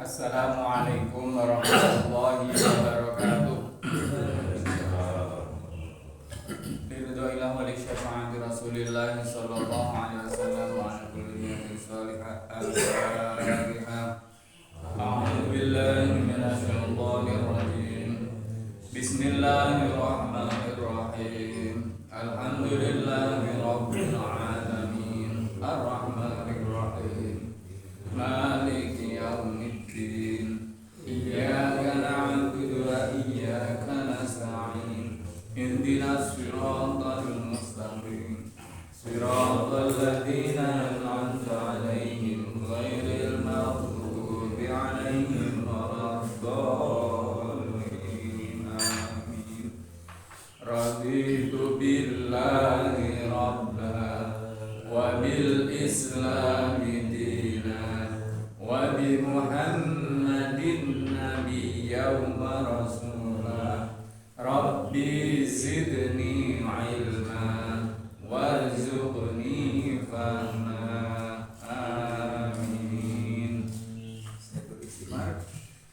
Assalamualaikum warahmatullahi wabarakatuh. Biridhoillah wa li syafaati Rasulillah sallallahu alaihi wasallam wa ala kulli niyatin shalihah al-fatihah. A'udzu billahi minasy syaithanir rajim. Bismillahirrahmanirrahim. Alhamdulillahi rabbil alamin. Ar-rahmanir rahim. Maliki yaumiddin. Iyyaka na'budu wa iyyaka nasta'in. Ihdinas siratal mustaqim. Siratal ladzina an'amta 'alaihim ghairil maghdubi 'alaihim waladdallin. Amin. Raditu billahi rabban wa bil islami dinan wa bi Muhammadin nabiyyan wa rasulah. Rabbi zidni ilma warzuqni fahma. Amin.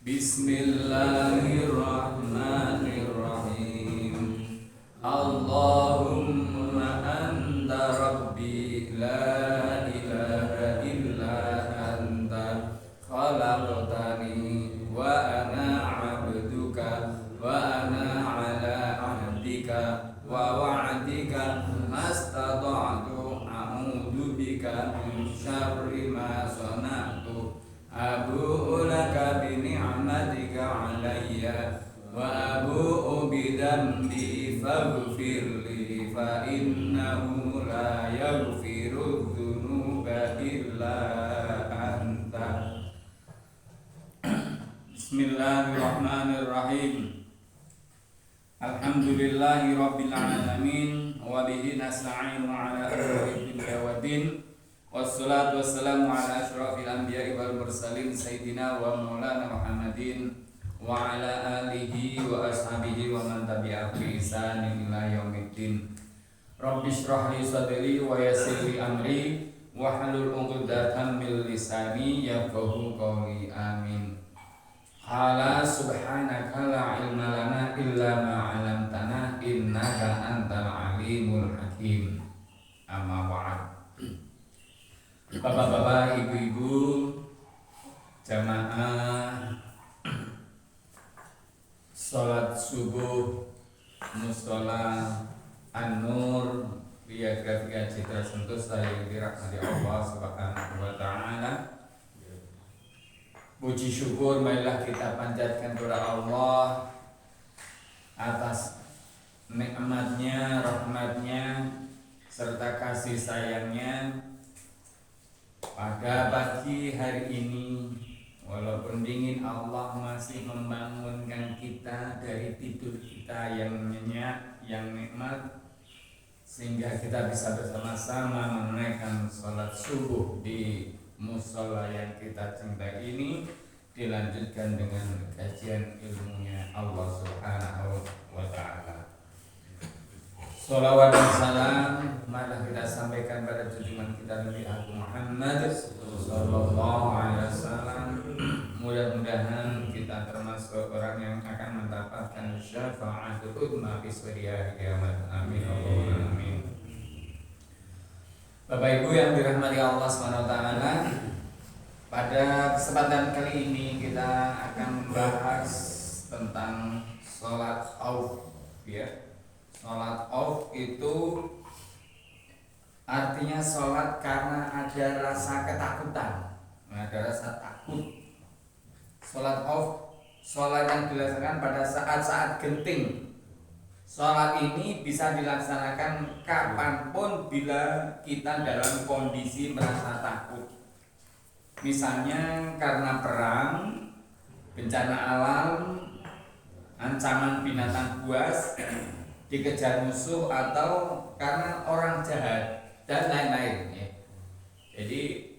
Bismillahirrahmanirrahim. Allahumma anta rabbi la ilaha illa anta khalaqtani wa ana 'abduka wa ana 'ala 'ahdika wa wa'dika mastata'tu a'udzu bika min syarri ma sana'tu abu'u laka bi ni'matika 'alayya wa abu'u bi dhanbi faghfirli fa innahu la yaghfiru dzunuba illa anta. Bismillahirrahmanirrahim. Alhamdulillahi rabbil alamin wa bihi nasta'inu ala umuri dunya waddin. Wassalatu wassalamu ala asyrafil anbiya'i wal mursalin sayyidina wa maulana Muhammadin wa ala alihi wa ashabihi wa man tabi'ahu bi ihsanin ila yaumiddin. Rabbi shrah li sadri wa yassir li amri wa hlul 'uqdatam min lisani yafqahu qawli. Amin. Ala subhanaka la ilma lana illa ma 'allamtana innaka antal alimul hakim. Amma ba'd. Bapak-bapak, ibu-ibu, jamaah salat subuh Mushola An-Nur Ria Grafika Citra Sentus yang dirahmati Allah Subhanahu wa taala. Puji syukur marilah kita panjatkan kepada Allah atas nikmatnya, rahmatnya, serta kasih sayangnya pada pagi hari ini. Walaupun dingin, Allah masih membangunkan kita dari tidur kita yang nyenyak, yang nikmat, sehingga kita bisa bersama-sama menunaikan sholat subuh di mushola yang kita cintai ini, dilanjutkan dengan kajian ilmunya Allah Subhanahu wa ta'ala. Sholawat dan salam marilah kita sampaikan pada junjungan kita Nabi Agung Muhammad sallallahu alaihi wasallam. Mudah-mudahan kita termasuk orang yang akan mendapatkan syafaatul ummah fi yaumil kiamat. Amin Allahumma amin. Bapak Ibu yang dirahmati Allah Subhanahu wa taala, pada kesempatan kali ini kita akan membahas tentang sholat khauf, ya. Sholat khauf itu artinya sholat karena ada rasa ketakutan, ada rasa takut. Sholat khauf, sholat yang dilaksanakan pada saat-saat genting. Sholat ini bisa dilaksanakan kapanpun bila kita dalam kondisi merasa takut. Misalnya karena perang, bencana alam, ancaman binatang buas, dikejar musuh, atau karena orang jahat dan lain-lain, ya. Jadi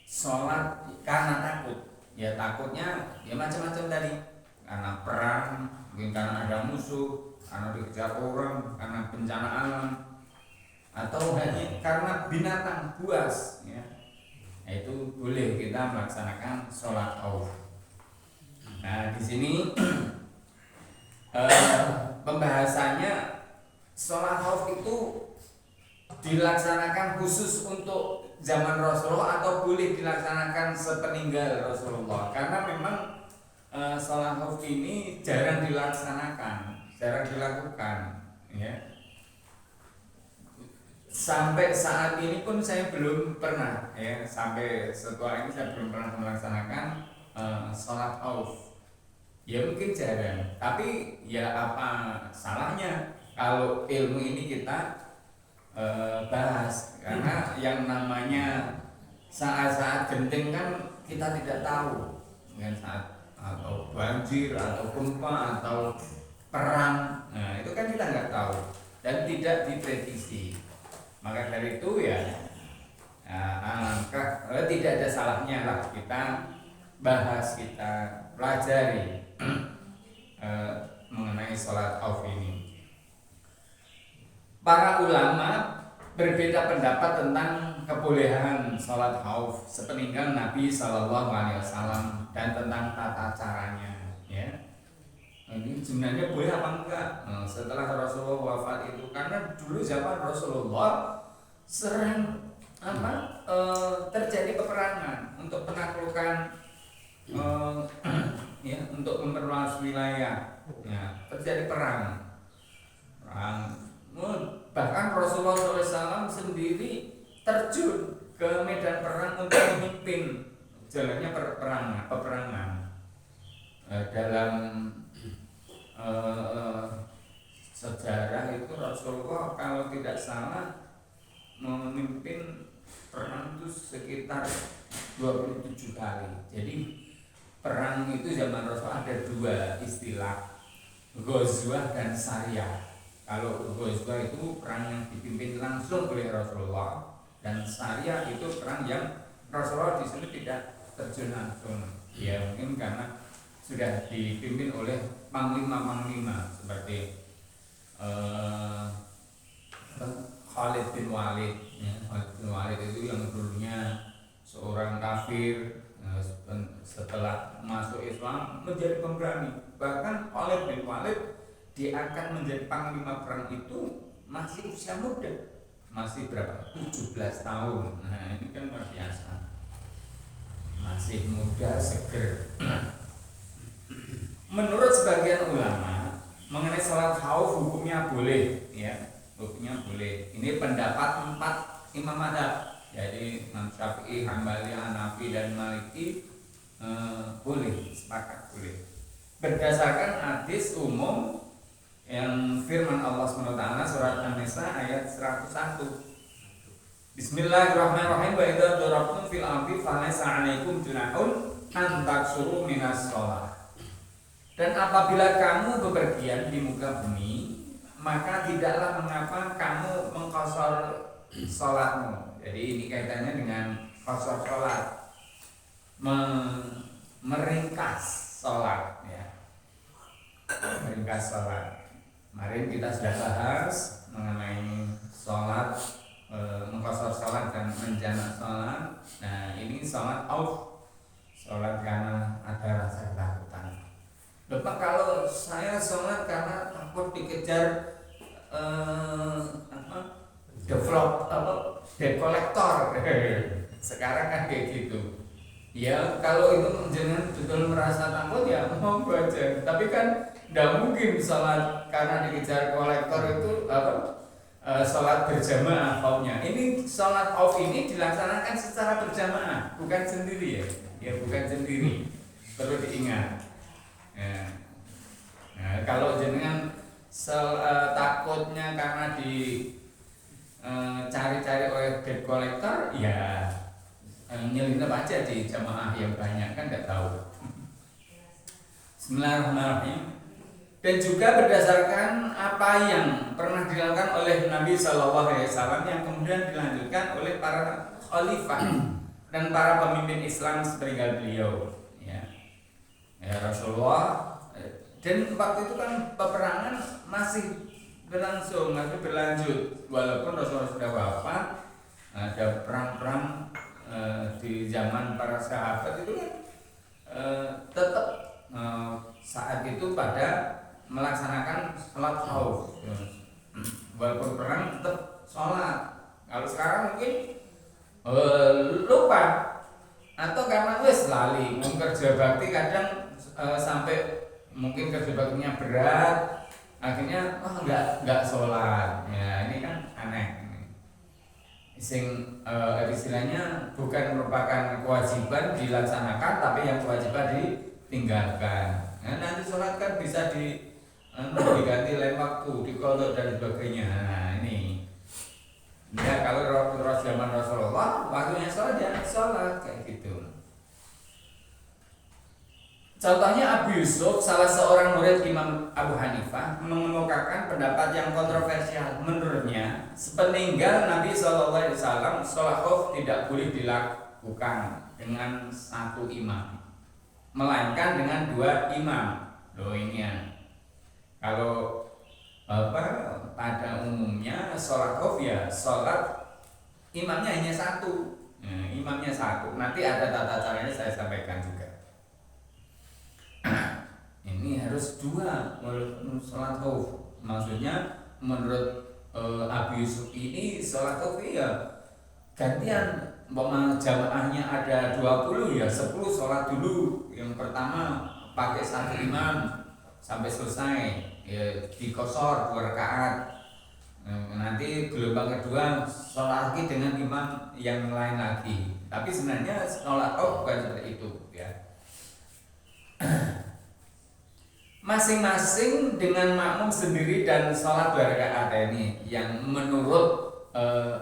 sholat karena takut, ya takutnya ya macam-macam tadi, karena perang, mungkin karena ada musuh, karena dikejar orang, karena bencana alam, atau hanya karena binatang buas, ya. Itu boleh kita melaksanakan sholat khauf. Nah, di sini pembahasannya sholat khauf itu dilaksanakan khusus untuk zaman Rasulullah atau boleh dilaksanakan sepeninggal Rasulullah, karena memang sholat khauf ini jarang dilaksanakan, jarang dilakukan, ya. Sampai saat ini pun saya belum pernah, ya, sampai setelah ini saya belum pernah melaksanakan sholat khauf. Ya mungkin jarang, tapi ya apa salahnya kalau ilmu ini kita bahas, karena yang namanya saat-saat genting kan kita tidak tahu, dengan saat atau banjir atau gempa atau perang, nah itu kan kita nggak tahu dan tidak diprediksi. Maka dari itu ya, tidak ada salahnya lah kita bahas, kita pelajari mengenai sholat khauf ini. Para ulama berbeda pendapat tentang kebolehan sholat khauf sepeninggal Nabi Shallallahu Alaihi Wasallam dan tentang tata caranya. Ya, ini sebenarnya boleh apa enggak setelah Rasulullah wafat itu? Karena dulu zaman Rasulullah sering terjadi peperangan untuk penaklukan, ya, untuk memperluas wilayah, ya, terjadi perang. Bahkan Rasulullah SAW sendiri terjun ke medan perang untuk memimpin jalannya peperangan. Dalam sejarah itu Rasulullah kalau tidak salah memimpin perang itu sekitar 27 kali. Jadi perang itu zaman Rasulullah ada dua istilah, ghazwah dan sariyah. Kalau ghazwah itu perang yang dipimpin langsung oleh Rasulullah, dan sariyah itu perang yang Rasulullah di sini tidak terjun langsung. Ya mungkin karena sudah dipimpin oleh panglima-panglima seperti Khalid bin Walid. Ya, Khalid bin Walid itu yang dulunya seorang kafir, setelah masuk Islam menjadi pemberani. Bahkan Khalid bin Walid diangkat menjadi panglima perang itu masih usia muda, masih berapa? 17 tahun. Nah ini kan luar biasa, masih muda, seger. Menurut sebagian ulama mengenai sholat khauf hukumnya boleh, ya, hukumnya boleh. Ini pendapat 4 imam mazhab, jadi Imam Syafi'i, Hambali, Hanafi dan Maliki boleh, sepakat boleh. Berdasarkan hadis umum yang firman Allah SWT surat An-Nisa ayat 101. Bismillahirrahmanirrahim. Wa idza darabtum fil ardi falaysa 'alaikum junahun an taksuru minas shalah. Dan apabila kamu bepergian di muka bumi, maka tidaklah mengapa kamu mengqashar salatmu. Jadi ini kaitannya dengan qashar salat, meringkas salat, ya. Meringkas salat. Kemarin kita sudah bahas mengenai sholat, mengqashar sholat dan menjamak sholat. Nah ini sholat khauf, sholat karena ada rasa ketakutan. Lepas kalau saya sholat karena takut dikejar debt collector, sekarang kan kayak gitu. Ya kalau itu jangan betul merasa takut ya mau aja. Tapi kan tidak mungkin sholat karena dikejar kolektor itu sholat berjamaah khaufnya. Ini sholat khauf ini dilaksanakan secara berjamaah, bukan sendiri, ya. Ya bukan sendiri, perlu diingat. Ya. Nah, kalau jenengan takutnya karena cari-cari oleh debt collector, ya nyelinap aja di jamaah yang banyak, kan nggak tahu. Bismillahirrahmanirrahim. Dan juga berdasarkan apa yang pernah dilakukan oleh Nabi Shallallahu Alaihi Wasallam yang kemudian dilanjutkan oleh para khalifah dan para pemimpin Islam sepeninggal beliau, ya. Rasulullah, dan waktu itu kan peperangan masih berlangsung, masih berlanjut walaupun Rasulullah sudah wafat. Ada perang-perang di zaman para sahabat itu kan tetap saat itu pada melaksanakan sholat khauf. Walaupun perang tetap sholat. Kalau sekarang mungkin lupa atau karena wes lali kerja bakti kadang sampai mungkin kerja baktinya berat, akhirnya nggak sholat. Ya ini kan aneh. Istilahnya bukan merupakan kewajiban dilaksanakan, tapi yang kewajiban ditinggalkan. Nah, nanti sholat kan bisa diganti lain waktu, dikodok dan sebagainya. Nah ini ya kalau zaman Rasulullah waktunya sholat ya sholat kayak gitu. Contohnya Abu Yusuf, salah seorang murid Imam Abu Hanifah, mengemukakan pendapat yang kontroversial. Menurutnya, sepeninggal Nabi SAW, sholat khauf tidak boleh dilakukan dengan satu imam, melainkan dengan dua imam. Loh ini ya. Kalau pada umumnya sholat khauf ya sholat imamnya hanya satu. Imamnya satu. Nanti ada tata caranya saya sampaikan juga. Ini harus dua walaupun sholat khauf. Maksudnya menurut Abu Yusuf ini sholat khauf ya gantian. Jamaahnya ada 20 ya 10 sholat dulu. Yang pertama pakai satu imam sampai selesai ya, dikosor 2 rakaat. Nanti gelombang kedua sholat lagi dengan imam yang lain lagi. Tapi sebenarnya sholat khauf bukan seperti itu ya. Masing-masing dengan makmum sendiri dan sholat 2 rakaat ini yang menurut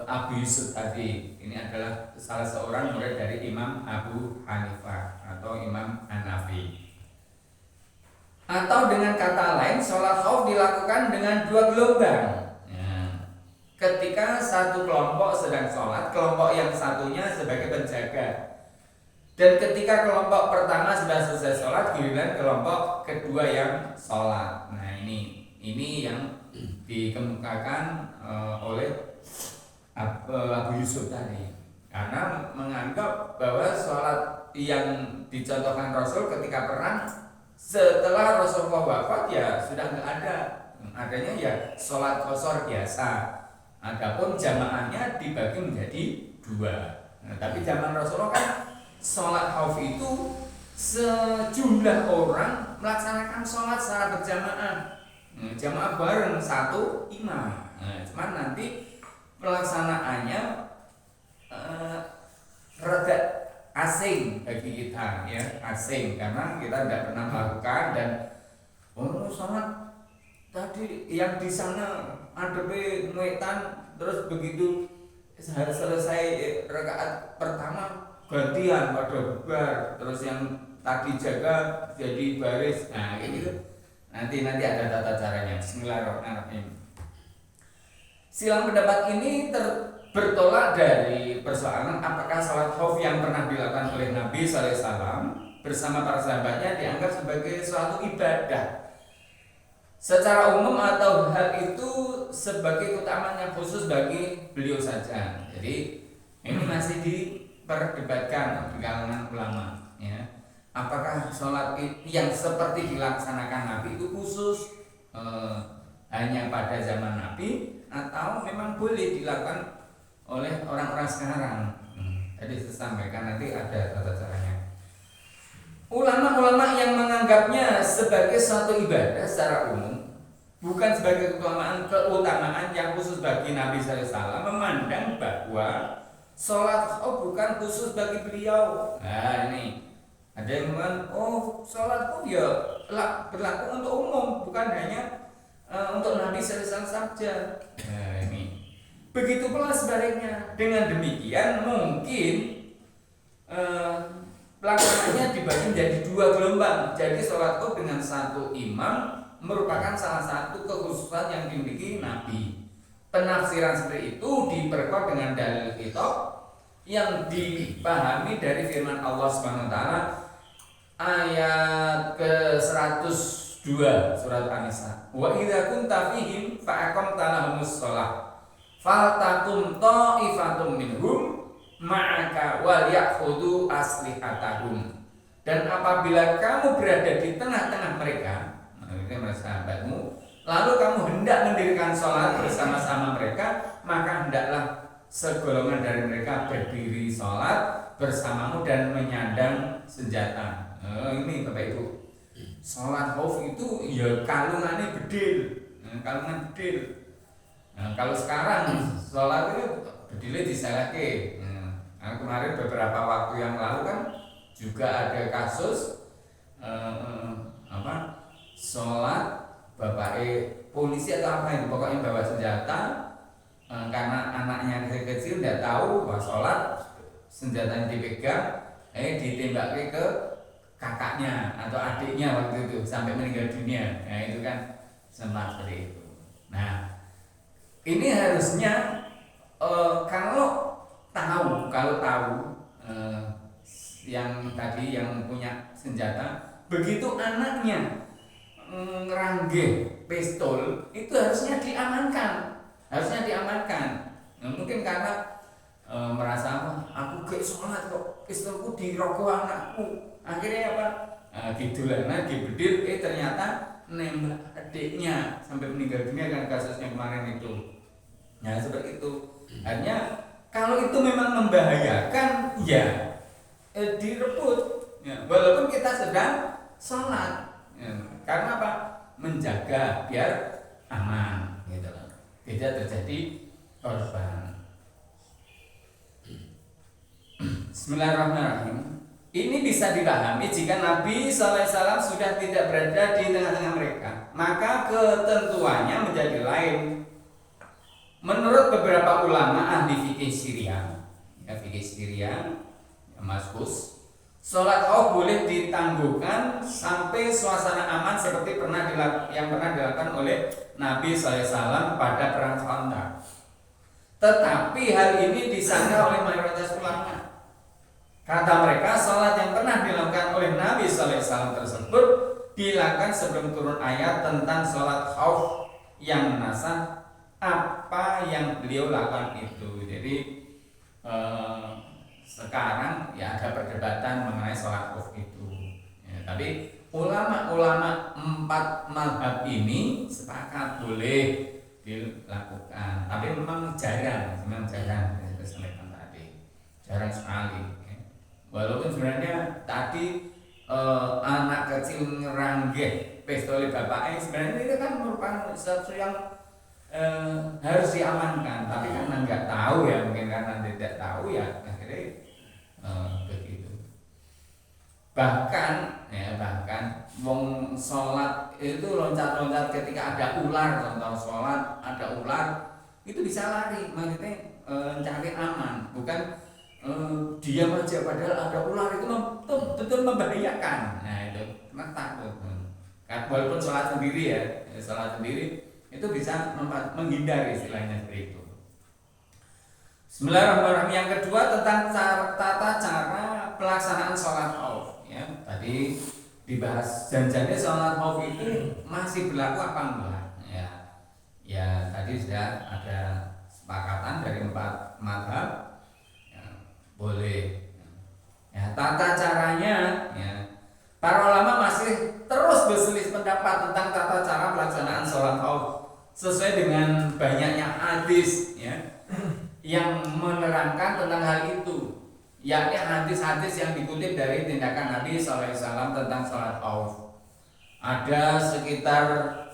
Abu Yusuf tadi ini adalah salah seorang murid dari Imam Abu Hanifah atau Imam Hanafi. Atau dengan kata lain sholat khauf dilakukan dengan 2 gelombang. Ketika satu kelompok sedang sholat, kelompok yang satunya sebagai penjaga. Dan ketika kelompok pertama sudah selesai sholat, giliran kelompok kedua yang sholat. Nah ini yang dikemukakan oleh Abu Yusuf tadi. Karena menganggap bahwa sholat yang dicontohkan Rasul ketika perang setelah Rasulullah wafat ya sudah nggak ada. Adanya ya sholat qashar biasa. Adapun jamaahnya dibagi menjadi 2. Nah, tapi zaman Rasulullah kan sholat khauf itu sejumlah orang melaksanakan sholat secara berjamaah, jamaah bareng satu imam. Cuman nanti pelaksanaannya rada asing bagi kita ya, asing karena kita tidak pernah melakukan. Dan sholat tadi yang di sana ada wetan terus begitu selesai rakaat pertama gantian pada bubar, terus yang tadi jaga jadi baris. Nah gitu. Nanti ada tata caranya. Bismillahirrahmanirrahim. Silang pendapat ini bertolak dari persoalan apakah sholat khauf yang pernah dilakukan oleh Nabi SAW bersama para sahabatnya dianggap sebagai suatu ibadah secara umum atau hal itu sebagai keutamaan yang khusus bagi beliau saja. Jadi ini masih diperdebatkan di kalangan ulama ya. Apakah sholat yang seperti dilaksanakan Nabi itu khusus hanya pada zaman Nabi atau memang boleh dilakukan oleh orang-orang sekarang. Jadi saya sampaikan nanti ada tata caranya. Ulama-ulama yang menganggapnya sebagai suatu ibadah secara umum, bukan sebagai keutamaan yang khusus bagi Nabi SAW, memandang bahwa sholat bukan khusus bagi beliau. Nah ini ada yang mengatakan, sholat ya berlaku untuk umum, bukan hanya untuk Nabi SAW saja. Nah ini begitu pula sebaliknya. Dengan demikian mungkin pelaksanaannya dibagi menjadi 2 gelombang. Jadi sholat dengan satu imam merupakan salah satu kekhususan yang dimiliki Nabi. Penafsiran seperti itu diperkuat dengan dalil kitab yang dipahami dari firman Allah Subhanahu wa taala ayat ke-102 surat An-Nisa. Wa idza kunta fihim fa aqamta lahumus shalah faltakum ta'ifatum minhum ma'aka wal ya'khudhu aslihatahum. Dan apabila kamu berada di tengah-tengah mereka, sahabatmu, lalu kamu hendak mendirikan sholat bersama-sama mereka, maka hendaklah segolongan dari mereka berdiri sholat bersamamu dan menyandang senjata. Ini Bapak Ibu, sholat khauf itu ya kalungannya bedil, kalungan bedil. Kalau sekarang sholat itu bedilnya disalahke. Kemarin beberapa waktu yang lalu kan juga ada kasus sholat bapak polisi atau apa itu, pokoknya bawa senjata karena anaknya kecil tidak tahu bahwa sholat senjatanya dipegang ditembak ke kakaknya atau adiknya waktu itu sampai meninggal dunia. Nah itu kan sempat seperti itu. Nah ini harusnya kalau tahu yang tadi yang punya senjata, begitu anaknya ngeranggeh pistol itu harusnya diamankan. Nah, mungkin karena merasa aku gak sholat kok pistolku dirokok anakku, akhirnya apa didulana dibedil, ternyata nembak adiknya sampai meninggal dunia kan kasusnya kemarin itu. Nah seperti itu. Hanya kalau itu memang membahayakan ya direbut ya, walaupun kita sedang sholat ya, karena apa? Menjaga biar aman gitu loh, tidak terjadi korban. Bismillahirrahmanirrahim. Ini bisa dipahami jika Nabi SAW sudah tidak berada di tengah-tengah mereka, maka ketentuannya menjadi lain. Menurut beberapa ulama ahli fikih Syria, Damaskus, sholat khauf boleh ditangguhkan sampai suasana aman seperti yang pernah dilakukan oleh Nabi SAW pada perang Khandaq. Tetapi hal ini disangka oleh mayoritas ulama. Kata mereka, sholat yang pernah dilakukan oleh Nabi SAW tersebut dilakukan sebelum turun ayat tentang sholat khauf yang menasah apa yang beliau lakukan itu. Jadi sekarang ya ada perdebatan mengenai sholat khauf itu ya, tapi ulama-ulama 4 mazhab ini sepakat boleh dilakukan, tapi memang jarang sekali ya. Walaupun sebenarnya tadi anak kecil ngeranggeh pistol bapaknya, sebenarnya itu kan merupakan sesuatu yang harus diamankan, tapi karena nggak tahu ya, mungkin karena tidak tahu ya akhirnya begitu. Bahkan wong sholat itu loncat-loncat ketika ada ular, contoh sholat ada ular itu bisa lari, maksudnya cari aman, bukan diam aja padahal ada ular itu betul membahayakan. Nah itu karena takut. Walaupun sholat sendiri itu bisa menghindari istilahnya seperti itu. Bismillahirrahmanirrahim. Yang kedua tentang tata cara pelaksanaan sholat khauf ya. Tadi dibahas janjinya sholat khauf itu masih berlaku apa enggak ya. Ya tadi sudah ada sepakatan dari 4 mazhab ya, boleh ya. Tata caranya ya, para ulama masih terus berselisih pendapat tentang tata cara pelaksanaan sholat khauf sesuai dengan banyaknya hadis ya yang menerangkan tentang hal itu, yakni hadis-hadis yang dikutip dari tindakan Nabi SAW tentang sholat khauf. Ada sekitar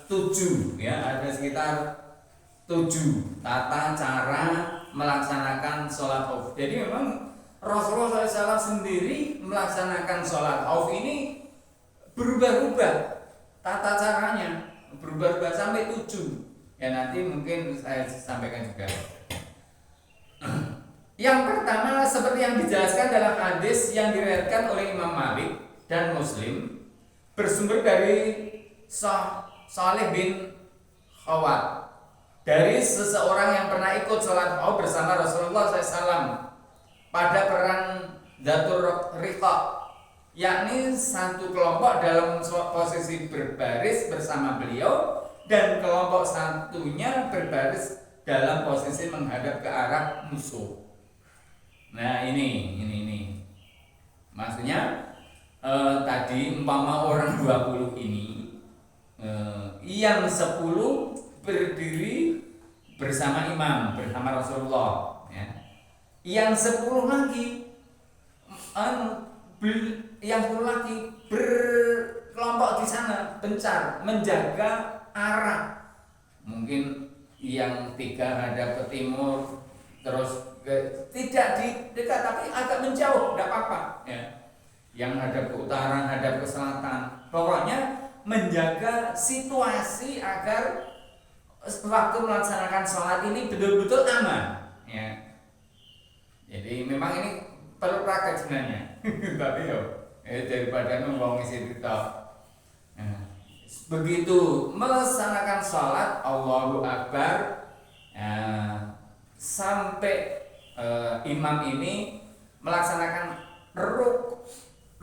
7 tata cara melaksanakan sholat khauf. Jadi memang Rasulullah SAW sendiri melaksanakan sholat khauf ini berubah-ubah tata caranya, berubah-ubah sampai 7. Ya nanti mungkin saya sampaikan juga. Yang pertama seperti yang dijelaskan dalam hadis yang diriwayatkan oleh Imam Malik dan Muslim, bersumber dari Salih bin Khawat, dari seseorang yang pernah ikut sholat khauf bersama Rasulullah SAW pada perang Dzatur Riqa, yakni satu kelompok dalam posisi berbaris bersama beliau dan kelompok satunya berbaris dalam posisi menghadap ke arah musuh. Nah ini maksudnya tadi umpama orang 20 ini, yang 10 berdiri bersama imam, bersama Rasulullah, ya. Yang 10 lagi yang 10 lagi berkelompok di sana, bencar, menjaga arah. Mungkin yang 3 hadap ke timur, terus tidak di dekat tapi agak menjauh, tidak apa-apa, ya. Yang hadap ke utara, hadap ke selatan. Pokoknya menjaga situasi agar waktu melaksanakan sholat ini betul-betul aman, ya. Jadi memang ini perlu praktek sebenarnya. Tapi daripada ngomong isi kita. Nah, begitu melaksanakan sholat Allahu Akbar, sampai imam ini melaksanakan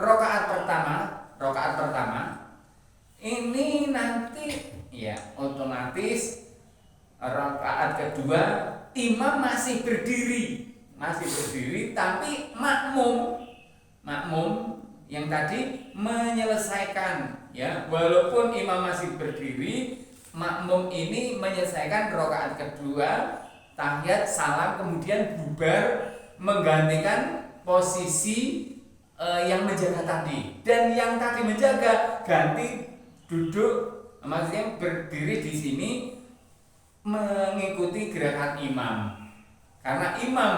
rakaat pertama ini nanti ya otomatis rakaat kedua imam masih berdiri tapi makmum yang tadi menyelesaikan, ya, walaupun imam masih berdiri, makmum ini menyelesaikan rakaat kedua, tahiyat, salam, kemudian bubar menggantikan posisi yang menjaga tadi, dan yang tadi menjaga ganti duduk, maksudnya berdiri di sini mengikuti gerakan imam. Karena imam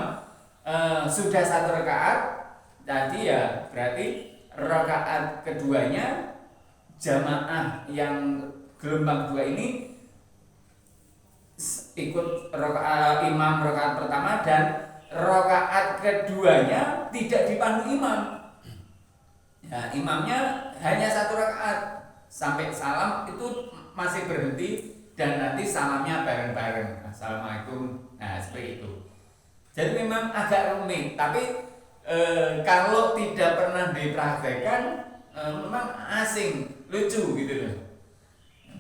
sudah 1 rakaat tadi, ya berarti rakaat keduanya jamaah yang gelombang 2 ini ikut imam rakaat pertama, dan rakaat keduanya tidak dipandu imam. Ya, imamnya hanya 1 rakaat sampai salam itu masih berhenti, dan nanti salamnya bareng-bareng. Assalamualaikum. Nah, seperti itu. Jadi memang agak rumit, tapi kalau tidak pernah dipraktekkan memang asing, lucu gitu loh.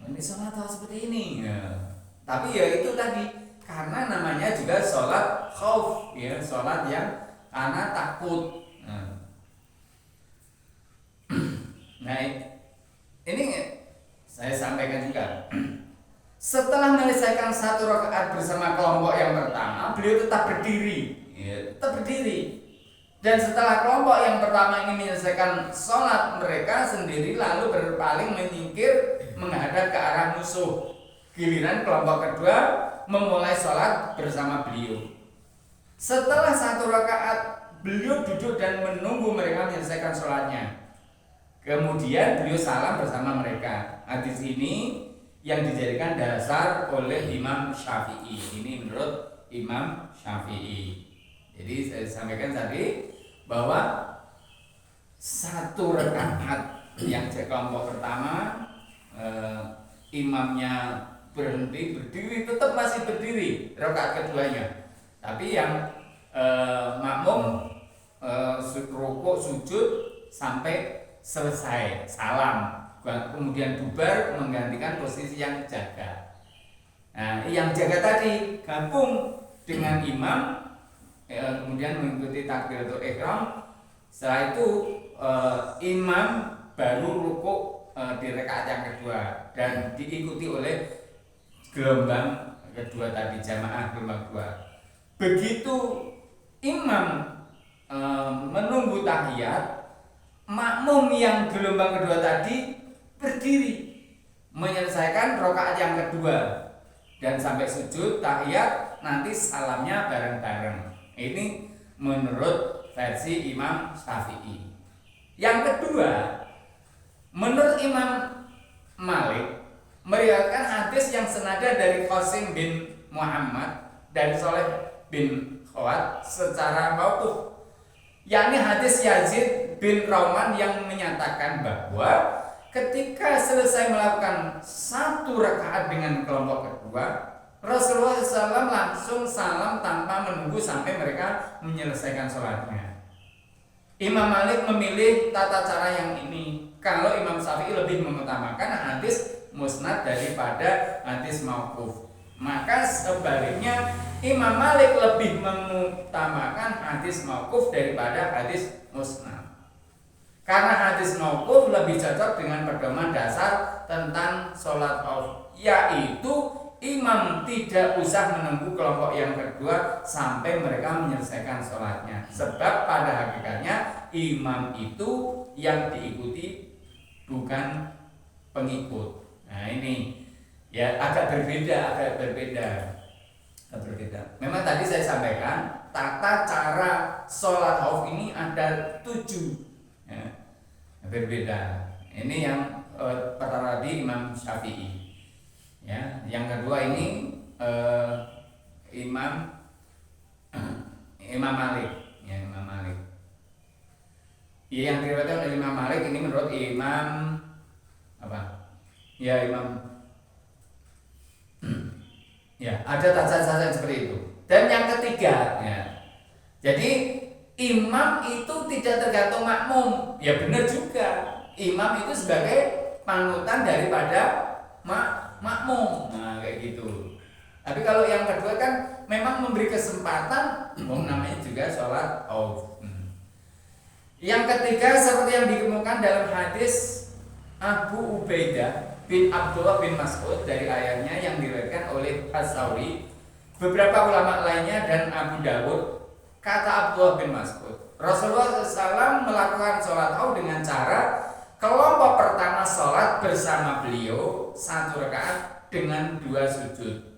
Ini sholat seperti ini. Ya. Tapi ya itu tadi, karena namanya juga sholat khauf, ya, sholat yang karena takut. Nah, ini saya sampaikan juga. Setelah menyelesaikan 1 rakaat bersama kelompok yang pertama, beliau tetap berdiri, ya, Dan setelah kelompok yang pertama ini menyelesaikan sholat mereka sendiri, lalu berpaling menyingkir menghadap ke arah musuh. Giliran kelompok kedua memulai sholat bersama beliau. Setelah 1 rakaat, beliau duduk dan menunggu mereka menyelesaikan sholatnya. Kemudian beliau salam bersama mereka. Hadis ini yang dijadikan dasar oleh Imam Syafi'i. Ini menurut Imam Syafi'i. Jadi saya sampaikan tadi bahwa 1 rakaat yang kelompok pertama, imamnya berhenti berdiri, tetap masih berdiri rakaat keduanya. Tapi yang makmum rukuk sujud sampai selesai salam, kemudian bubar menggantikan posisi yang jaga. Nah, yang jaga tadi gabung dengan imam, kemudian mengikuti takbiratul ihram. Setelah itu imam baru rukuk di rakaat yang kedua, dan diikuti oleh gelombang kedua tadi, jamaah gelombang 2. Begitu imam menunggu tahiyat, makmum yang gelombang kedua tadi berdiri menyelesaikan rakaat yang kedua, dan sampai sujud tahiyat, nanti salamnya bareng-bareng. Ini menurut versi Imam Syafi'i. Yang kedua, menurut Imam Malik meriwayatkan hadis yang senada dari Qasim bin Muhammad dari Soleh bin Khawat secara mauquf, yakni hadis Yazid bin Rauman yang menyatakan bahwa ketika selesai melakukan 1 rakaat dengan kelompok kedua, Rasulullah SAW langsung salam tanpa menunggu sampai mereka menyelesaikan sholatnya. Imam Malik memilih tata cara yang ini. Kalau Imam Syafi'i lebih mengutamakan hadis musnad daripada hadis mauquf. Maka sebaliknya Imam Malik lebih mengutamakan hadis mauquf daripada hadis musnad. Karena hadis mauquf lebih cocok dengan pedoman dasar tentang sholat khauf, yaitu imam tidak usah menunggu kelompok yang kedua sampai mereka menyelesaikan sholatnya. Sebab pada hakikatnya imam itu yang diikuti bukan pengikut. Nah ini ya agak berbeda. Memang tadi saya sampaikan tata cara sholat khauf ini ada 7 ya, berbeda. Ini yang pertama tadi Imam Syafi'i. Ya, yang kedua ini Imam Malik, ya Imam Malik. Ya, yang diriwayatkan oleh Imam Malik ini menurut Imam apa? Ya Imam. Ya, ada tata-tata seperti itu. Dan yang ketiga, ya. Jadi imam itu tidak tergantung makmum. Ya benar juga. Imam itu sebagai panutan daripada makmum. Nah, kayak gitu. Tapi kalau yang kedua kan memang memberi kesempatan, namanya juga sholat khauf. Yang ketiga seperti yang dikemukakan dalam hadis Abu Ubaidah bin Abdullah bin Mas'ud dari ayahnya yang diriwayatkan oleh As-Sauri, beberapa ulama lainnya dan Abu Dawud. Kata Abdullah bin Mas'ud, Rasulullah SAW melakukan sholat khauf dengan cara kelompok pertama sholat bersama beliau 1 rakaat dengan 2 sujud.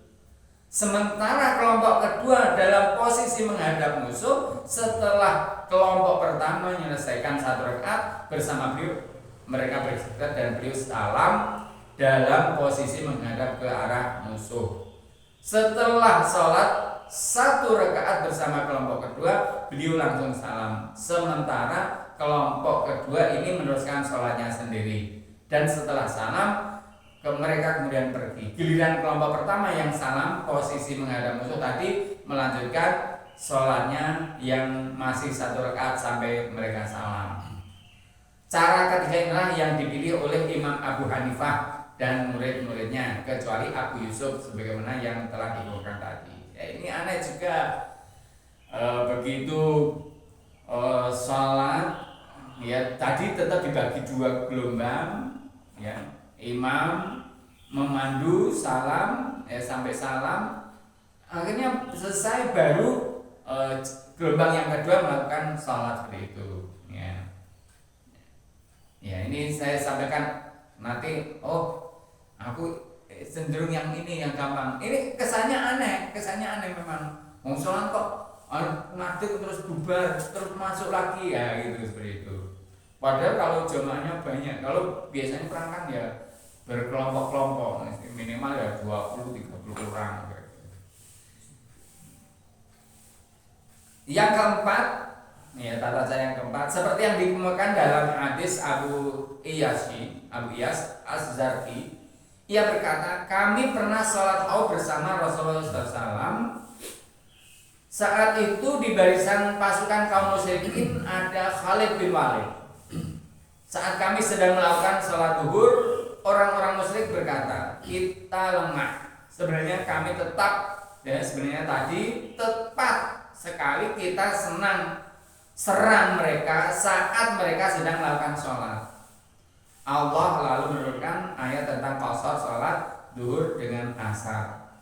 Sementara kelompok kedua dalam posisi menghadap musuh setelah kelompok pertama menyelesaikan 1 rakaat bersama beliau. Mereka bersujud dan beliau salam dalam posisi menghadap ke arah musuh. Setelah sholat 1 rakaat bersama kelompok kedua, beliau langsung salam. Sementara kelompok kedua ini meneruskan sholatnya sendiri. Dan setelah salam, mereka kemudian pergi. Giliran kelompok pertama yang salam posisi menghadap musuh tadi melanjutkan sholatnya yang masih 1 rakaat sampai mereka salam. Cara ketiga inilah yang dipilih oleh Imam Abu Hanifah dan murid-muridnya, kecuali Abu Yusuf sebagaimana yang telah dikemukakan tadi. Ya, ini aneh juga. Begitu sholat, ya tadi tetap dibagi 2 gelombang, ya. Imam memandu salam, sampai salam, akhirnya selesai baru gelombang yang kedua melakukan sholat seperti itu. Ya ini saya sampaikan nanti. Aku cenderung yang ini yang gampang. Ini kesannya aneh memang. Wong sholat kok ngadeg terus bubar terus masuk lagi ya gitu seperti itu. Padahal kalau jamaahnya banyak, kalau biasanya perang kan ya berkelompok-kelompok, minimal ya 20-30 orang. Yang keempat, ya tata cara yang keempat seperti yang dikemukakan dalam hadis Abu Iyas Az-Zarqi. Ia berkata, kami pernah sholat khauf bersama Rasulullah SAW. Saat itu di barisan pasukan kaum musyrikin ada Khalid bin Walid. Saat kami sedang melakukan sholat zuhur, orang-orang musyrik berkata, kita lemah. Sebenarnya kami tetap, ya sebenarnya tadi tepat sekali kita serang mereka saat mereka sedang melakukan sholat. Allah lalu menurunkan ayat tentang qasar sholat zuhur dengan asar.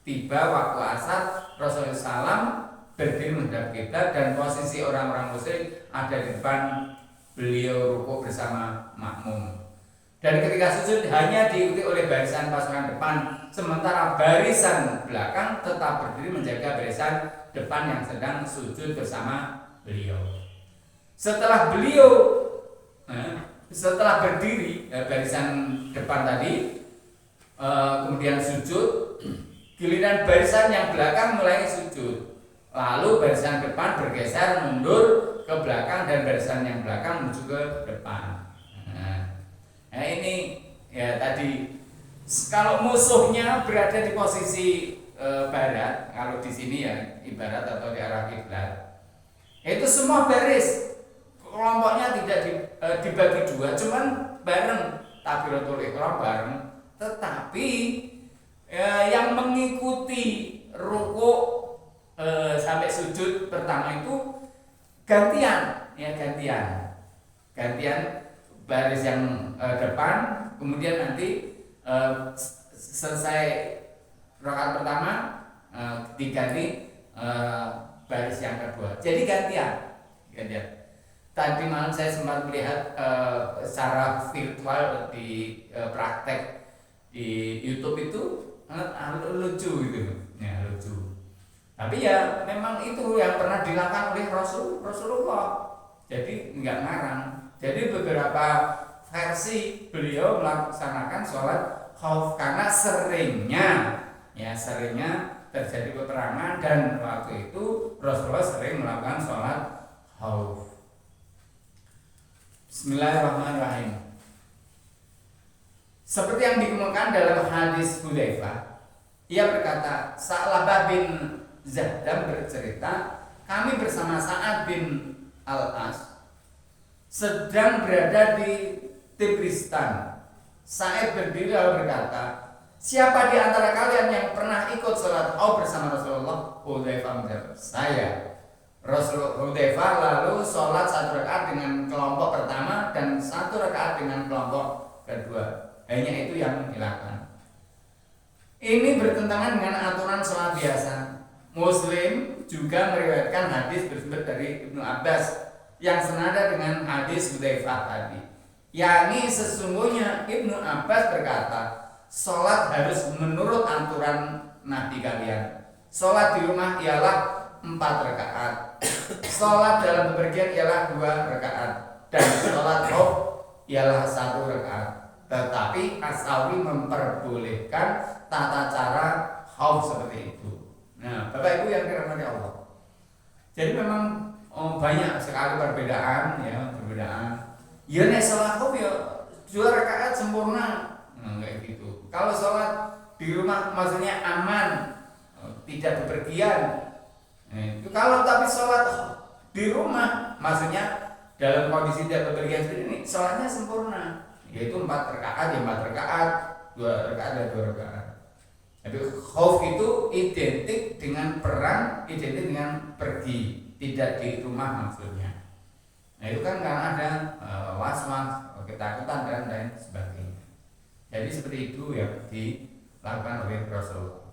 Tiba waktu asar, Rasulullah SAW berdiri menghadap kiblat dan posisi orang-orang musyrik ada di depan beliau, rukuk bersama makmum. Dan ketika sujud hanya diikuti oleh barisan pasukan depan, sementara barisan belakang tetap berdiri menjaga barisan depan yang sedang sujud bersama beliau. Setelah berdiri barisan depan tadi kemudian sujud, giliran barisan yang belakang mulai sujud. Lalu barisan depan bergeser mundur ke belakang dan barisan yang belakang menuju ke depan. Nah ini ya tadi kalau musuhnya berada di posisi barat, kalau di sini ya ibarat atau di arah kiblat, itu semua baris. Kelompoknya tidak dibagi 2, cuman bareng takbiratul ihram bareng. Tetapi yang mengikuti rukuk sampai sujud pertama itu gantian kemudian nanti selesai rakaat pertama diganti baris yang kedua. Jadi gantian. Tadi malam saya sempat melihat secara virtual di praktek di YouTube itu lucu gitu, ya lucu. Tapi ya memang itu yang pernah dilakukan oleh Rasulullah. Jadi nggak ngarang. Jadi beberapa versi beliau melaksanakan sholat khauf karena seringnya terjadi peperangan dan waktu itu Rasulullah sering melakukan sholat khauf. Bismillahirrahmanirrahim. Seperti yang dikemukakan dalam hadis Hudzaifah, ia berkata, Sa'labah bin Zahdam bercerita, kami bersama Sa'ad bin Al-As sedang berada di Tibristan. Sa'id berdiri lalu berkata, siapa di antara kalian yang pernah ikut sholat khauf bersama Rasulullah? Hudzaifah menjawab, saya. Hudzaifah lalu sholat 1 rakaat dengan kelompok pertama dan 1 rakaat dengan kelompok kedua. Hanya itu yang dilakukan. Ini bertentangan dengan aturan sholat biasa. Muslim juga meriwayatkan hadis bersumber dari Ibnu Abbas yang senada dengan hadis Hudzaifah tadi. Yakni sesungguhnya Ibnu Abbas berkata, sholat harus menurut aturan Nabi kalian. Sholat di rumah ialah 4 rakaat. Sholat dalam bepergian ialah 2 rakaat. Dan sholat khauf ialah 1 rakaat. Tetapi As-Sawi memperbolehkan tata cara khauf seperti itu. Nah, Bapak Ibu yang dirahmati Allah. Jadi memang banyak sekali perbedaan. Ya nek sholat khauf ya 2 rakaat sempurna. Nah, kayak gitu. Kalau sholat di rumah maksudnya aman, tidak bepergian. Kalau tapi sholat di rumah maksudnya dalam kondisi tidak bepergian seperti ini, sholatnya sempurna, yaitu 4 rakaat, 4 rakaat, 2 rakaat dan 2 rakaat. Jadi khauf itu identik dengan perang, identik dengan pergi, tidak di rumah maksudnya. Nah itu kan karena ada was-was, ketakutan dan lain sebagainya. Jadi seperti itu yang dilakukan oleh Rasulullah.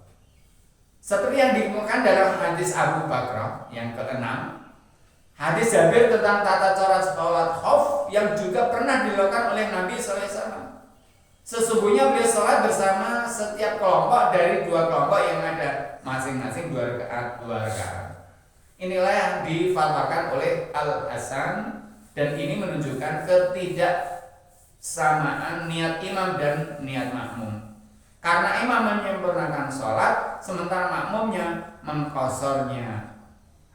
Seperti yang dikemukakan dalam hadis Abu Bakrah yang ke-6, hadis Jabir tentang tata cara sholat khauf yang juga pernah dilakukan oleh Nabi SAW. Sesungguhnya beliau sholat bersama setiap kelompok dari 2 kelompok yang ada masing-masing 2 rakaat. Inilah yang difatwakan oleh Al-Hasan dan ini menunjukkan ketidaksamaan niat imam dan niat makmum. Karena imam menyempurnakan sholat, sementara makmumnya mengkosornya.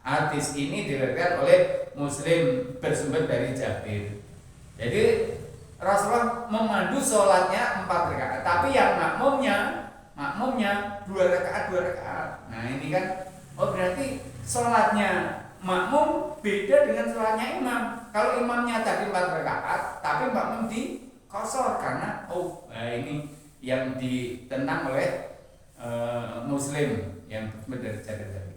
Hadis ini diriwayatkan oleh Muslim bersumber dari Jabir. Jadi Rasulullah memandu sholatnya 4 rakaat, tapi yang makmumnya 2 rakaat. Nah ini kan, berarti sholatnya makmum beda dengan sholatnya imam. Kalau imamnya tadi 4 rakaat, tapi makmum dikosor karena ini yang ditentang oleh Muslim yang benar dari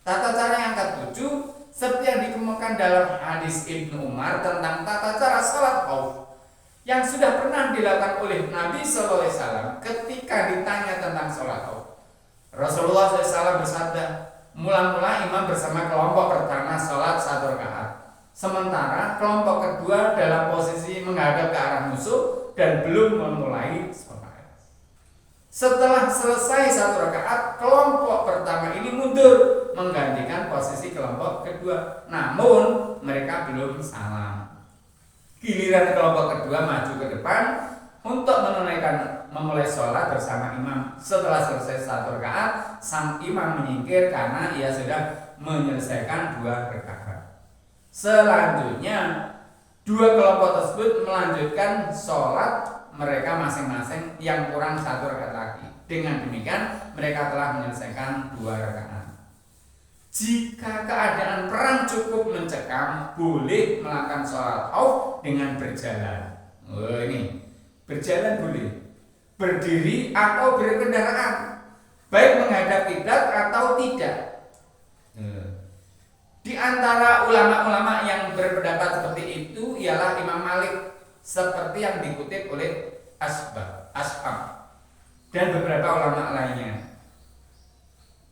tata cara yang ke-7 seperti yang dikemukakan dalam hadis Ibnu Umar tentang tata cara sholat khauf yang sudah pernah dilakukan oleh Nabi SAW ketika ditanya tentang sholat khauf. Rasulullah SAW bersabda, mula-mula imam bersama kelompok pertama sholat 1 rakaat, sementara kelompok kedua dalam posisi menghadap ke arah musuh dan belum memulai sholat. Setelah selesai 1 rakaat, kelompok pertama ini mundur menggantikan posisi kelompok kedua. Namun mereka belum salam. Giliran kelompok kedua maju ke depan untuk memulai sholat bersama imam. Setelah selesai 1 rakaat, sang imam menyingkir karena ia sudah menyelesaikan 2 rakaat. Selanjutnya 2 kelompok tersebut melanjutkan sholat mereka masing-masing yang kurang 1 rakaat lagi. Dengan demikian mereka telah menyelesaikan 2 rakaat. Jika keadaan perang cukup mencekam, boleh melakukan sholat khauf dengan berjalan. Ini berjalan boleh, berdiri atau berkendaraan, baik menghadap kiblat atau tidak. Di antara ulama-ulama yang berpendapat seperti itu ialah Imam Malik, seperti yang dikutip oleh Ashab dan beberapa ulama lainnya.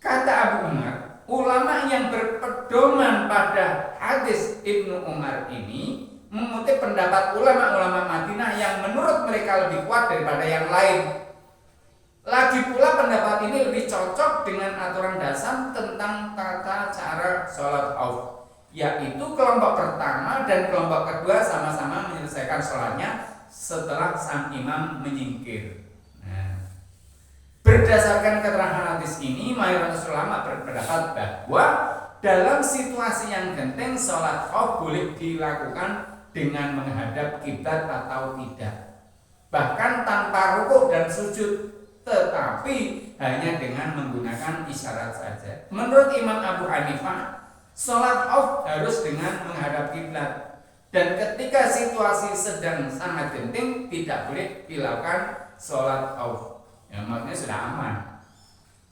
Kata Abu Umar, ulama yang berpedoman pada hadis Ibnu Umar ini mengutip pendapat ulama-ulama Madinah yang menurut mereka lebih kuat daripada yang lain. Lagi pula pendapat ini lebih cocok dengan aturan dasar tentang tata cara sholat khauf, yaitu kelompok pertama dan kelompok kedua sama-sama menyelesaikan sholatnya setelah sang imam menyingkir. Berdasarkan keterangan hadis ini, mayoritas ulama berpendapat bahwa dalam situasi yang genting sholat khauf boleh dilakukan dengan menghadap kiblat atau tidak, bahkan tanpa rukuk dan sujud, tetapi hanya dengan menggunakan isyarat saja. Menurut Imam Abu Hanifah, sholat khauf harus dengan menghadap kiblat, dan ketika situasi sedang sangat genting tidak boleh dilakukan sholat khauf. Ya, maksudnya sudah aman.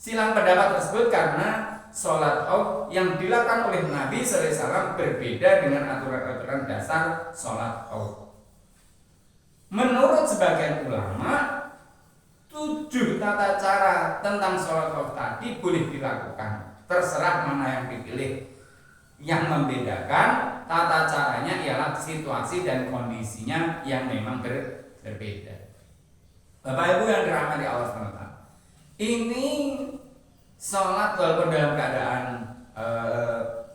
Silang pendapat tersebut karena sholat khauf yang dilakukan oleh Nabi SAW berbeda dengan aturan-aturan dasar sholat khauf. Menurut sebagian ulama, 7 tata cara tentang sholat khauf tadi boleh dilakukan, terserah mana yang dipilih. Yang membedakan tata caranya ialah situasi dan kondisinya yang memang berbeda. Bapak Ibu yang dirahmati Allah SWT, ini sholat walaupun dalam keadaan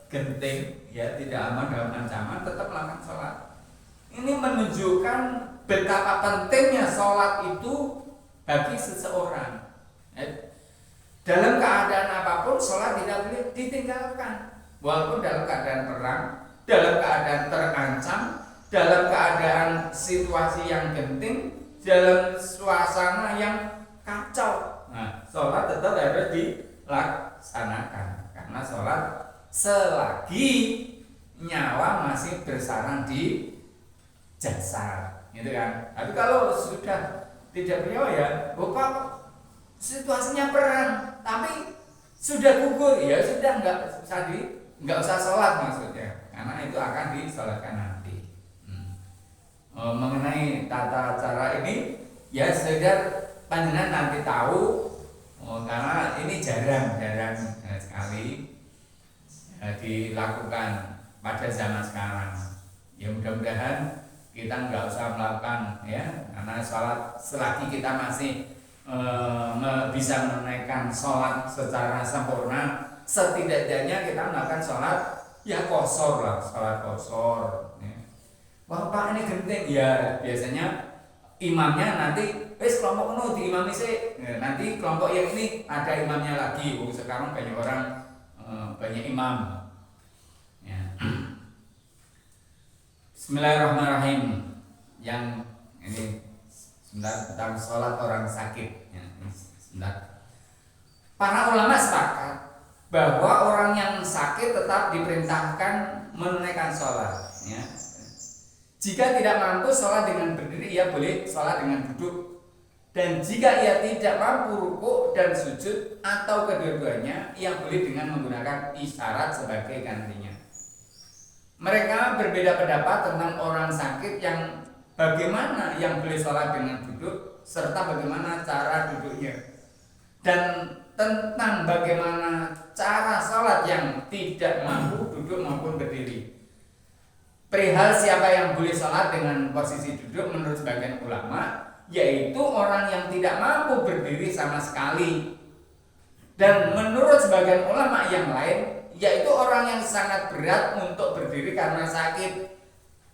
genting, ya tidak aman dalam ancaman, tetap melakukan sholat. Ini menunjukkan betapa pentingnya sholat itu bagi seseorang. Dalam keadaan apapun sholat tidak boleh ditinggalkan, walaupun dalam keadaan perang, dalam keadaan terancam, dalam keadaan situasi yang genting, dalam suasana yang kacau. Nah, sholat tetap harus dilaksanakan, karena sholat selagi nyawa masih bersarang di jasad, gitu kan. Tapi kalau sudah tidak bernyawa, ya Bapak situasinya perang tapi sudah gugur, ya sudah nggak usah sholat maksudnya, karena itu akan disolatkan nanti. Mengenai tata cara ini, ya sekedar panjenengan nanti tahu, karena ini jarang sekali dilakukan pada zaman sekarang. Ya mudah-mudahan kita nggak usah melakukan, ya, karena sholat selagi kita masih bisa menunaikan sholat secara sempurna, setidaknya kita melakukan sholat ya qashar lah, sholat qashar. Wah Pak, ini genting, ya biasanya imamnya nanti kelompok penuh di imam sih, nanti kelompok yang ini ada imamnya lagi. Sekarang banyak orang banyak imam, ya. Bismillahirrahmanirrahim. Yang ini sebentar tentang sholat orang sakit, ya. Sebentar. Para ulama sepakat bahwa orang yang sakit tetap diperintahkan menunaikan sholat, ya. Jika tidak mampu sholat dengan berdiri, ia boleh sholat dengan duduk. Dan jika ia tidak mampu rukuk dan sujud atau kedua-duanya, ia boleh dengan menggunakan isyarat sebagai gantinya. Mereka berbeda pendapat tentang orang sakit yang bagaimana yang boleh sholat dengan duduk, serta bagaimana cara duduknya, dan tentang bagaimana cara sholat yang tidak mampu duduk maupun berdiri. Perihal siapa yang boleh sholat dengan posisi duduk menurut sebagian ulama, yaitu orang yang tidak mampu berdiri sama sekali. Dan menurut sebagian ulama yang lain, yaitu orang yang sangat berat untuk berdiri karena sakit.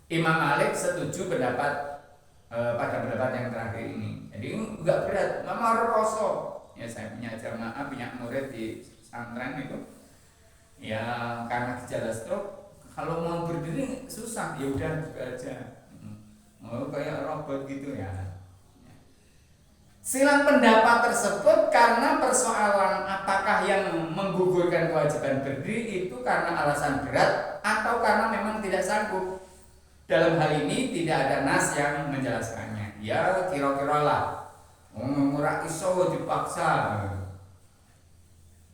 Imam Malik setuju pendapat pada pendapat yang terakhir ini. Jadi enggak berat, memang rekoso. Ya saya punya jamaah, punya murid di pesantren itu, ya karena gejala stroke, kalau mau berdiri susah, ya udah duduk aja. Mau kayak robot gitu ya. Silang pendapat tersebut karena persoalan apakah yang menggugurkan kewajiban berdiri itu karena alasan berat atau karena memang tidak sanggup. Dalam hal ini tidak ada nas yang menjelaskannya. Ya kira-kira lah, ora iso dipaksa.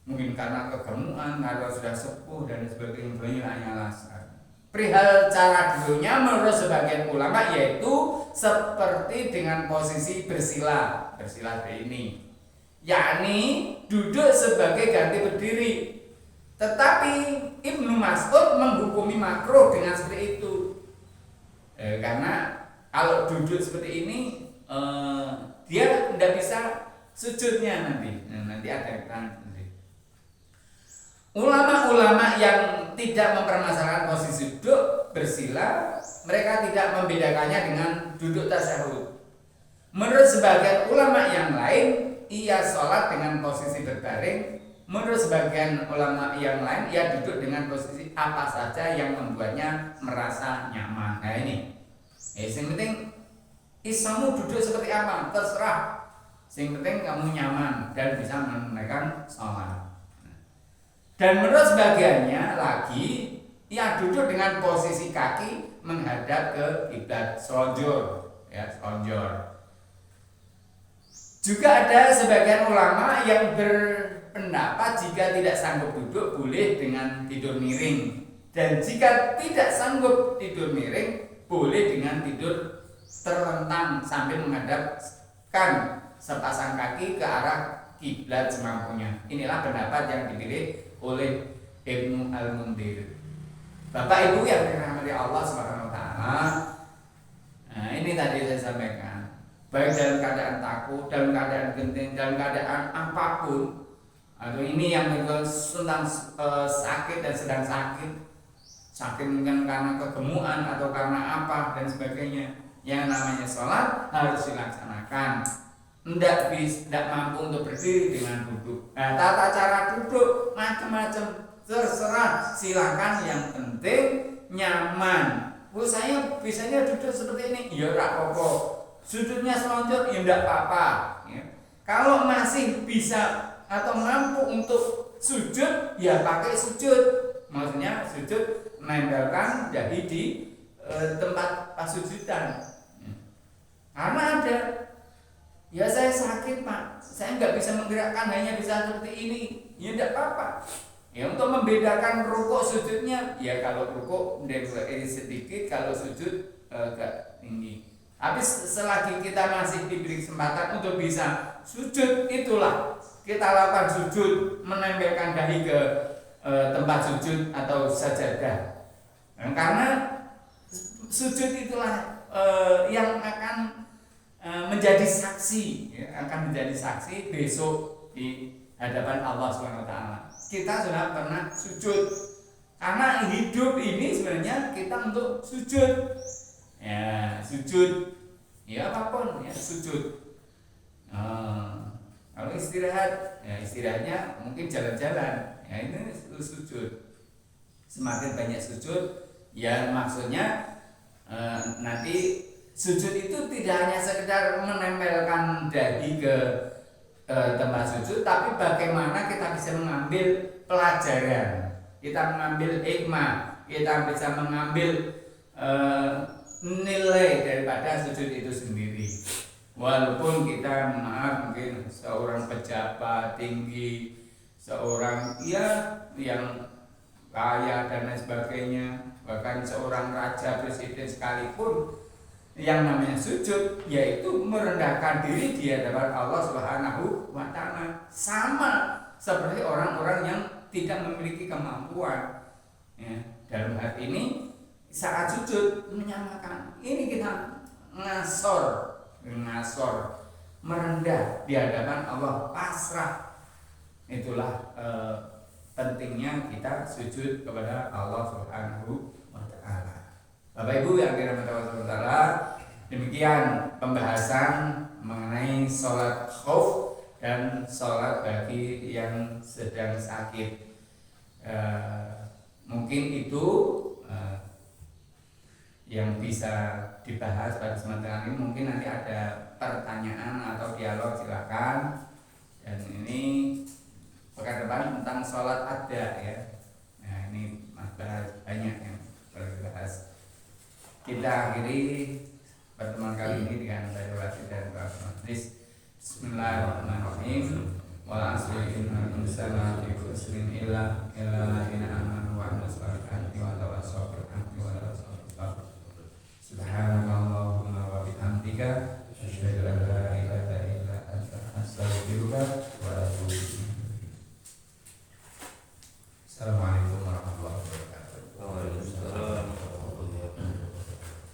Mungkin karena kegemukan, kalau sudah sepuh dan sebagainya, banyak alasan. Perihal cara duduknya menurut sebagian ulama yaitu seperti dengan posisi bersila ini, yakni duduk sebagai ganti berdiri. Tetapi Ibnu Mas'ud menghukumi makruh dengan seperti itu, karena kalau duduk seperti ini dia tidak bisa sujudnya nanti ada kan. Ulama-ulama yang tidak mempermasalahkan posisi duduk bersila, mereka tidak membedakannya dengan duduk tasyahud. Menurut sebagian ulama yang lain, ia sholat dengan posisi berbaring. Menurut sebagian ulama yang lain, ia duduk dengan posisi apa saja yang membuatnya merasa nyaman. Nah ini, yang penting isamu duduk seperti apa, terserah. Yang penting kamu nyaman dan bisa menunaikan sholat. Dan menurut sebagiannya lagi, ia duduk dengan posisi kaki menghadap ke kiblat, selonjor. Juga ada sebagian ulama yang berpendapat jika tidak sanggup duduk boleh dengan tidur miring, dan jika tidak sanggup tidur miring boleh dengan tidur terlentang sambil menghadapkan sepasang kaki ke arah kiblat semampunya. Inilah pendapat yang dipilih oleh Ibnu Al-Mundhir. Bapak Ibu yang dirahmati Allah Subhanahu wa taala. Nah, ini tadi saya sampaikan. Baik dalam keadaan takut, dalam keadaan genting, dalam keadaan apapun. Atau ini yang tentang sakit dan sedang sakit. Sakit mungkin karena kegemukan atau karena apa dan sebagainya. Yang namanya sholat harus dilaksanakan. Tidak mampu untuk berdiri dengan duduk. Nah, tata cara duduk macam-macam terserah, silakan, yang penting nyaman. Saya biasanya duduk seperti ini, ya enggak apa-apa. Sudutnya selonjor, ya enggak apa-apa. Ya. Kalau masih bisa atau mampu untuk sujud, ya pakai sujud. Maksudnya sujud menempelkan dahi di tempat pasujudan. Karena ada, ya saya sakit Pak, saya nggak bisa menggerakkan, hanya bisa seperti ini, ya tidak apa-apa. Ya untuk membedakan rukuk sujudnya, ya kalau rukuk ini sedikit, kalau sujud agak tinggi. Tapi selagi kita masih diberi kesempatan untuk bisa sujud, itulah kita lakukan sujud, menempelkan dahi ke tempat sujud atau sajadah. Nah, karena sujud itulah yang akan menjadi saksi, ya, akan menjadi saksi besok di hadapan Allah SWT. Kita sudah pernah sujud, karena hidup ini sebenarnya kita untuk sujud, ya sujud, ya apapun ya sujud. Kalau istirahat, ya istirahatnya mungkin jalan-jalan, ya ini sujud. Semakin banyak sujud, ya maksudnya nanti sujud itu tidak hanya sekedar menempelkan dahi ke tempat sujud, tapi bagaimana kita bisa mengambil pelajaran, kita mengambil hikmah, kita bisa mengambil nilai daripada sujud itu sendiri. Walaupun kita mungkin seorang pejabat tinggi, seorang yang kaya dan lain sebagainya, bahkan seorang raja, presiden sekalipun, yang namanya sujud yaitu merendahkan diri di hadapan Allah Subhanahu wa taala, sama seperti orang-orang yang tidak memiliki kemampuan. Ya, dalam hal ini saat sujud menyamakan. Ini kita ngasor, merendah di hadapan Allah, pasrah. Itulah pentingnya kita sujud kepada Allah Subhanahu wa taala. Bapak Ibu yang dirahmati Allah Taala, demikian pembahasan mengenai sholat khauf dan sholat bagi yang sedang sakit. Mungkin itu yang bisa dibahas pada kesempatan ini. Mungkin nanti ada pertanyaan atau dialog, silakan. Dan ini pekan depan tentang sholat ada ya. Nah ini bahas banyak yang perlu dibahas. Kita akhiri pertemuan kali ini dengan baca dan majlis. Bismillahirrahmanirrahim. Wa asri innal insana lafi khusrin illa alladziina aamanu wa 'amilus shalihati wa tawassaw bil haqqi bihamdika asyhadu an la ilaha illa anta astaghfiruka wa atubu ilaik. Assalamualaikum.